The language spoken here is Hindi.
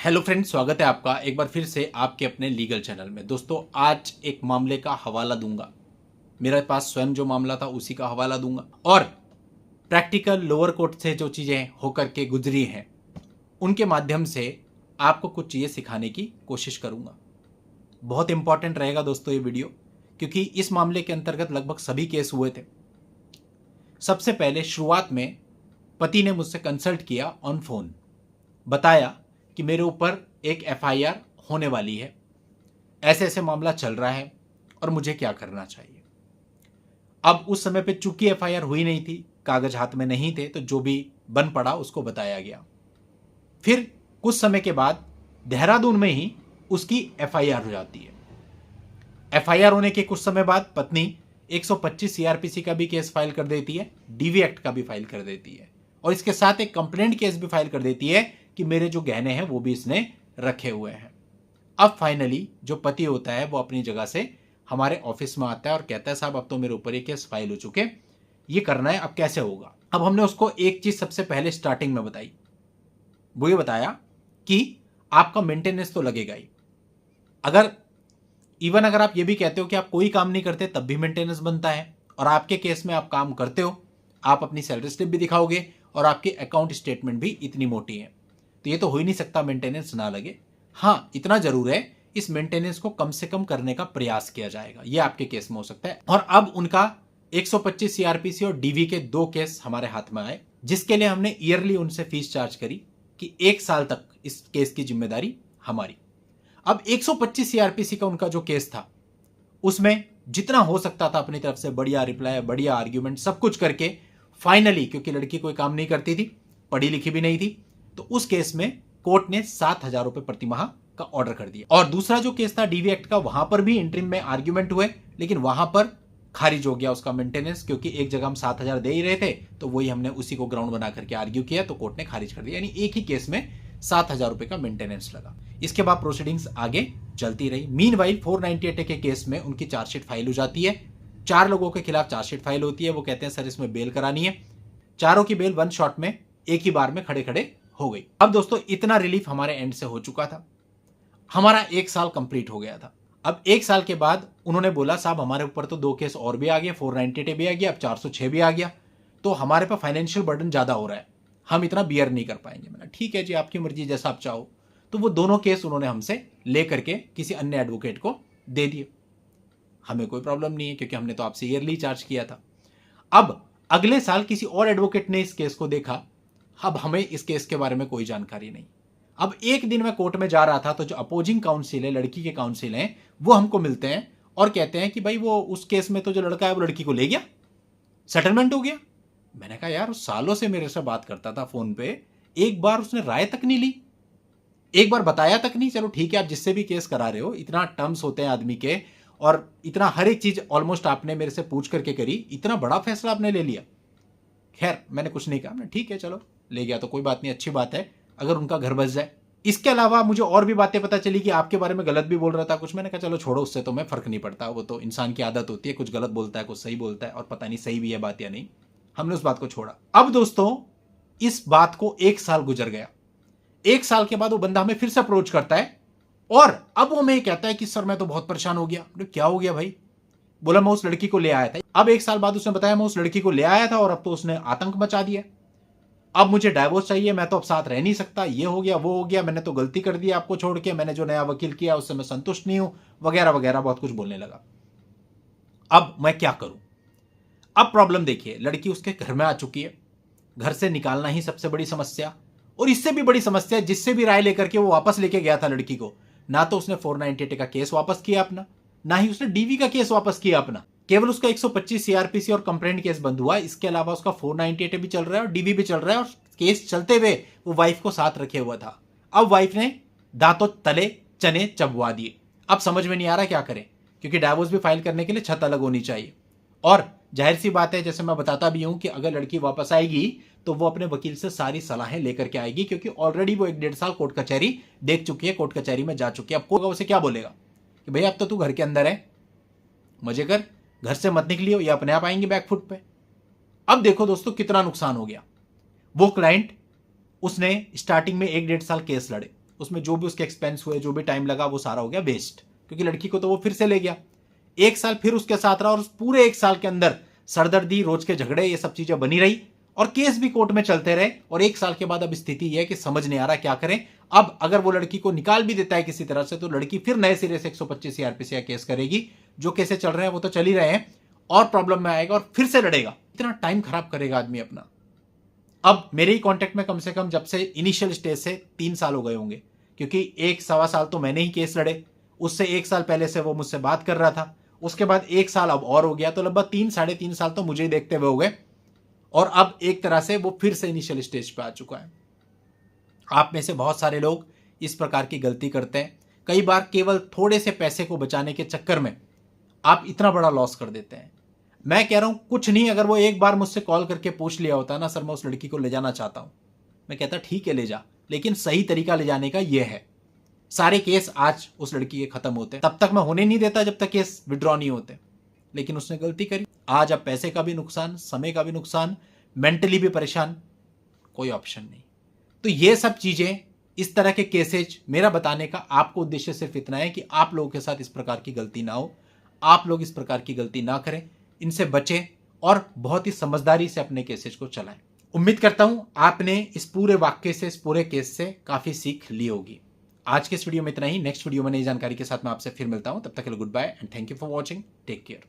हेलो फ्रेंड्स, स्वागत है आपका एक बार फिर से आपके अपने लीगल चैनल में। दोस्तों, आज एक मामले का हवाला दूंगा। मेरे पास स्वयं जो मामला था उसी का हवाला दूंगा और प्रैक्टिकल लोअर कोर्ट से जो चीज़ें होकर के गुजरी हैं उनके माध्यम से आपको कुछ चीज़ें सिखाने की कोशिश करूंगा। बहुत इंपॉर्टेंट रहेगा दोस्तों ये वीडियो, क्योंकि इस मामले के अंतर्गत लगभग सभी केस हुए थे। सबसे पहले शुरुआत में पति ने मुझसे कंसल्ट किया ऑन फोन, बताया कि मेरे ऊपर एक एफआईआर होने वाली है, ऐसे ऐसे मामला चल रहा है और मुझे क्या करना चाहिए। अब उस समय पे चूंकि एफआईआर हुई नहीं थी, कागज हाथ में नहीं थे, तो जो भी बन पड़ा उसको बताया गया। फिर कुछ समय के बाद देहरादून में ही उसकी एफआईआर हो जाती है। एफआईआर होने के कुछ समय बाद पत्नी 125 सीआरपीसी का भी केस फाइल कर देती है, डीवी एक्ट का भी फाइल कर देती है और इसके साथ एक कंप्लेंट केस भी फाइल कर देती है कि मेरे जो गहने हैं वो भी इसने रखे हुए हैं। अब फाइनली जो पति होता है वो अपनी जगह से हमारे ऑफिस में आता है और कहता है, साहब अब तो मेरे ऊपर ये केस फाइल हो चुके, ये करना है, अब कैसे होगा। अब हमने उसको एक चीज सबसे पहले स्टार्टिंग में बताई। वो ये बताया कि आपका मेंटेनेंस तो लगेगा ही। अगर आप ये भी कहते हो कि आप कोई काम नहीं करते तब भी मेंटेनेंस बनता है, और आपके केस में आप काम करते हो, आप अपनी सैलरी स्लिप भी दिखाओगे और आपकी अकाउंट स्टेटमेंट भी इतनी मोटी है, तो ये तो हो ही नहीं सकता मेंटेनेंस ना लगे। हाँ, इतना जरूर है, इस मेंटेनेंस को कम से कम करने का प्रयास किया जाएगा, ये आपके केस में हो सकता है। और अब उनका 125 सीआरपीसी और डीवी के 2 केस हमारे हाथ में आए, जिसके लिए हमने ईयरली उनसे फीस चार्ज करी कि 1 साल तक इस केस की जिम्मेदारी हमारी। अब 125 सीआरपीसी का उनका जो केस था उसमें जितना हो सकता था अपनी तरफ से बढ़िया रिप्लाई, बढ़िया आर्ग्यूमेंट, सब कुछ करके फाइनली, क्योंकि लड़की कोई काम नहीं करती थी, पढ़ी लिखी भी नहीं थी, तो उस केस में कोर्ट ने 7,000 रुपए प्रति माह का ऑर्डर कर दिया। और दूसरा जो केस था डीवी एक्ट का, वहां पर भी इंटरिम में आर्ग्यूमेंट हुए, लेकिन वहां पर खारिज हो गया उसका मेंटेनेंस, क्योंकि एक जगह हम 7,000 दे ही रहे थे, तो वही हमने उसी को ग्राउंड बना करके आर्ग्यू किया, तो कोर्ट ने खारिज कर दिया। यानी एक ही केस में 7,000 रुपए का मेंटेनेंस लगा। इसके बाद प्रोसीडिंग्स आगे चलती रही। मीनवाइल 498 के केस में उनकी चार्जशीट फाइल हो जाती है। 4 लोगों के खिलाफ चार्जशीट फाइल होती है। वो कहते हैं सर इसमें बेल करानी है। चारों की बेल वन शॉट में एक ही बार में खड़े खड़े हो गई। अब दोस्तों, इतना रिलीफ हमारे एंड से हो चुका था। हमारा 1 साल कंप्लीट हो गया था। अब 1 साल के बाद उन्होंने बोला, साहब हमारे ऊपर तो 2 केस और भी आ गया, 498 भी आ गया, अब 406 भी आ गया, तो हमारे पर फाइनेंशियल बर्डन ज्यादा हो रहा है, हम इतना बियर नहीं कर पाएंगे। मैंने ठीक है जी, आपकी मर्जी, जैसा आप चाहो। तो वो दोनों केस उन्होंने हमसे लेकर के किसी अन्य एडवोकेट को दे दिए। हमें कोई प्रॉब्लम नहीं है, क्योंकि हमने तो आपसे ईयरली चार्ज किया था। अब अगले साल किसी और एडवोकेट ने इस केस को देखा। अब हमें इस केस के बारे में कोई जानकारी नहीं। अब एक दिन मैं कोर्ट में जा रहा था, तो जो अपोजिंग काउंसिल है, लड़की के काउंसिल हैं, वो हमको मिलते हैं और कहते हैं कि भाई वो उस केस में तो जो लड़का है वो लड़की को ले गया, सेटलमेंट हो गया। मैंने कहा यार, उस सालों से मेरे से बात करता था फोन पे, एक बार उसने राय तक नहीं ली, एक बार बताया तक नहीं। चलो ठीक है, आप जिससे भी केस करा रहे हो, इतना टर्म्स होते हैं आदमी के, और इतना हर एक चीज ऑलमोस्ट आपने मेरे से पूछ करके करी, इतना बड़ा फैसला आपने ले लिया। खैर, मैंने कुछ नहीं कहा, ठीक है चलो ले गया तो कोई बात नहीं, अच्छी बात है अगर उनका घर बस जाए। इसके अलावा मुझे और भी बातें पता चली कि आपके बारे में गलत भी बोल रहा था कुछ। मैंने कहा चलो छोड़ो, उससे तो मैं फर्क नहीं पड़ता, वो तो इंसान की आदत होती है, कुछ गलत बोलता है, कुछ सही बोलता है, और पता नहीं सही भी है बात या नहीं। हमने उस बात को छोड़ा। अब दोस्तों, इस बात को 1 साल गुजर गया। 1 साल के बाद वो बंदा हमें फिर से अप्रोच करता है और अब वो हमें कहता है कि सर मैं तो बहुत परेशान हो गया। क्या हो गया भाई? बोला मैं उस लड़की को ले आया था। अब 1 साल बाद उसने बताया मैं उस लड़की को ले आया था और अब तो उसने आतंक मचा दिया, अब मुझे डाइवोर्स चाहिए, मैं तो अब साथ रह नहीं सकता, ये हो गया वो हो गया, मैंने तो गलती कर दी आपको छोड़ के, मैंने जो नया वकील किया उससे मैं संतुष्ट नहीं हूं, वगैरह वगैरह बहुत कुछ बोलने लगा। अब मैं क्या करूं? अब प्रॉब्लम देखिए, लड़की उसके घर में आ चुकी है, घर से निकालना ही सबसे बड़ी समस्या, और इससे भी बड़ी समस्या, जिससे भी राय लेकर के वो वापस लेके गया था लड़की को, ना तो उसने 498 का केस वापस किया अपना, ना ही उसने डीवी का केस वापस किया अपना। केवल उसका 125 सीआरपीसी और कंप्लेंट केस बंद हुआ। इसके अलावा उसका 498 भी चल रहा है और डीवी भी चल रहा है, और केस चलते हुए वो वाइफ को साथ रखे हुआ था। अब वाइफ ने दांतों तले चने चबवा दिए। अब समझ में नहीं आ रहा क्या करें, क्योंकि डाइवोर्स भी फाइल करने के लिए छत अलग होनी चाहिए, और जाहिर सी बात है, जैसे मैं बताता भी हूं कि अगर लड़की वापस आएगी तो वो अपने वकील से सारी सलाहें लेकर के आएगी, क्योंकि ऑलरेडी वो 1-1.5 साल कोर्ट कचहरी देख चुकी है, कोर्ट कचहरी में जा चुकी है। अब कोर्ट उसे क्या बोलेगा कि भैया अब तो तू घर के अंदर है, मजे कर, घर से मत निकलियो, ये अपने आप आएंगे बैकफुट पे। अब देखो दोस्तों कितना नुकसान हो गया। वो क्लाइंट, उसने स्टार्टिंग में 1-1.5 साल केस लड़े, उसमें जो भी उसके एक्सपेंस हुए, जो भी टाइम लगा, वो सारा हो गया वेस्ट, क्योंकि लड़की को तो वो फिर से ले गया। 1 साल फिर उसके साथ रहा और उस पूरे 1 साल के अंदर सरदर्दी, रोज के झगड़े, ये सब चीजें बनी रही और केस भी कोर्ट में चलते रहे। और 1 साल के बाद अब स्थिति यह है कि समझ नहीं आ रहा क्या करें। अब अगर वो लड़की को निकाल भी देता है किसी तरह से, तो लड़की फिर नए सिरे से 125 सीआरपीसी का केस करेगी। जो केसेस चल रहे हैं वो तो चल ही रहे हैं, और प्रॉब्लम में आएगा और फिर से लड़ेगा। इतना टाइम खराब करेगा आदमी अपना। अब मेरे ही कांटेक्ट में कम से कम जब से इनिशियल स्टेज से 3 साल हो गए होंगे, क्योंकि 1 सवा साल तो मैंने ही केस लड़े, उससे 1 साल पहले से वो मुझसे बात कर रहा था, उसके बाद 1 साल अब और हो गया, तो लगभग 3 साढ़े 3 साल तो मुझे ही देखते हुए हो गए। और अब एक तरह से वो फिर से इनिशियल स्टेज पे आ चुका है। आप में से बहुत सारे लोग इस प्रकार की गलती करते हैं। कई बार केवल थोड़े से पैसे को बचाने के चक्कर में आप इतना बड़ा लॉस कर देते हैं। मैं कह रहा हूं कुछ नहीं, अगर वो एक बार मुझसे कॉल करके पूछ लिया होता ना, सर मैं उस लड़की को ले जाना चाहता हूं, मैं कहता ठीक है ले जा, लेकिन सही तरीका ले जाने का यह है। सारे केस आज उस लड़की के खत्म होते, तब तक मैं होने नहीं देता जब तक केस विड्रॉ नहीं होते। लेकिन उसने गलती करी, आज अब पैसे का भी नुकसान, समय का भी नुकसान, मेंटली भी परेशान, कोई ऑप्शन नहीं। तो ये सब चीजें, इस तरह के केसेज, मेरा बताने का आपको उद्देश्य सिर्फ इतना है कि आप लोगों के साथ इस प्रकार की गलती ना हो, आप लोग इस प्रकार की गलती ना करें, इनसे बचें और बहुत ही समझदारी से अपने केसेज को चलाएं। उम्मीद करता हूं आपने इस पूरे वाक्य से, इस पूरे केस से काफी सीख ली होगी। आज के इस वीडियो में इतना ही। नेक्स्ट वीडियो में नई जानकारी के साथ मैं आपसे फिर मिलता हूं। तब तक के लिए good bye and thank you for watching. Take care.